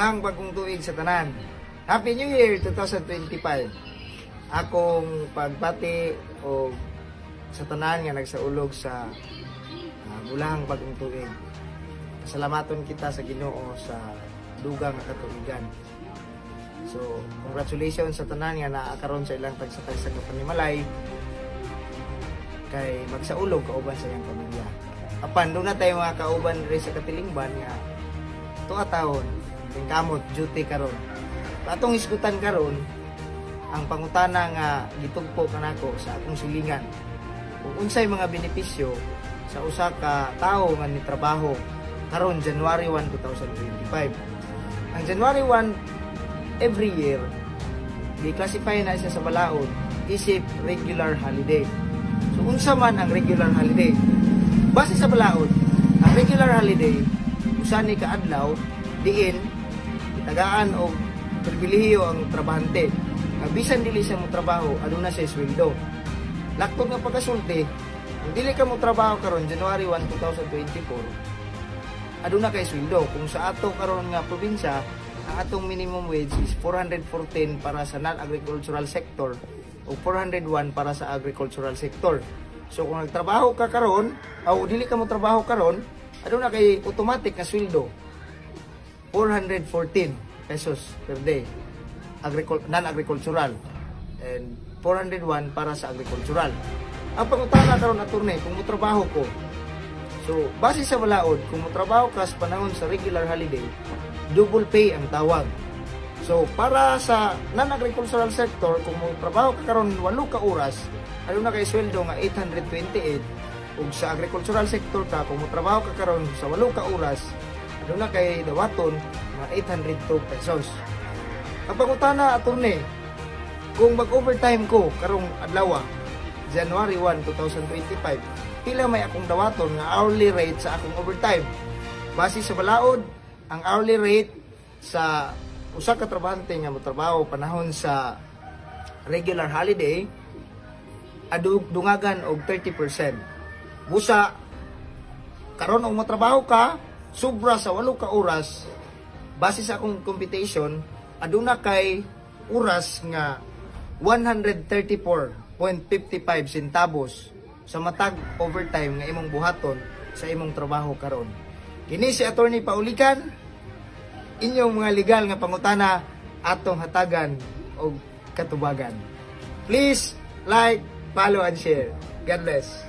Bulahang bagong tuig sa tanan. Happy New Year 2025. Akong pagbati o sa tanan nga nagsaulog sa bulahang bagong tuig. Salamaton kita sa Ginoo sa dugang nga katuigan. So, congratulations sa tanan nga naakaron sa ilang tagsa-tagsa nga panimalay kay magsaulog kauban sa iyang pamilya. Apan doon na tayo mga kauban rin sa katilingban nga tuwa taon ning kamot duty karon. Atong isgutan karon ang pangutana nga gitugpo kanako sa akong silingan. Kung unsay mga benepisyo sa usa ka tawo nga nitrabaho karon January 1, 2025. Ang January 1 every year di-classify na siya sa balaod isip regular holiday. So unsa man ang regular holiday? Base sa balaod, ang regular holiday usa ni kaadlaw diin itagaan og pribilehiyo ang trabahante. Nga bisan dili siya mo trabaho, aduna siya sweldo. Laktod nga pagkasulti, kung dili ka mo trabaho karon January 1, 2024, aduna kay sweldo. Kung sa ato karon nga probinsya, ang atong minimum wage is 414 para sa non-agricultural sector o 401 para sa agricultural sector. So kung nagtrabaho ka karon o dili ka mo trabaho karon, aduna kay automatic na sweldo 414 pesos per day non-agricultural and 401 para sa agricultural. Ang pangutana karon attorney, kung mo trabaho ko, so base sa balaod, kung mo trabaho ka sa panahon sa regular holiday, double pay ang tawag. So para sa non-agricultural sector, kung mo trabaho ka karon 8 ka oras, ano na kay sweldo nga 828. Ug sa agricultural sector ka, kung mo trabaho ka karon sa 8 ka oras, ano na kay dawaton nga 802 pesos. Ang pangutana attorney, kung mag-overtime ko karong adlaw January 1, 2025, pila may akong dawaton nga hourly rate sa akong overtime? Base sa balaod, ang hourly rate sa usa ka trabahante nga motrabaho panahon sa regular holiday dungagan og 30%. Busa karon og motrabaho ka sobra sa 8 ka oras, base sa akong computation, aduna kay oras nga 134.55 centavos sa matag overtime nga imong buhaton sa imong trabaho karon. Kini si Attorney Paulikan, inyong mga legal nga pangutana atong hatagan og katubagan. Please like, follow and share. God bless.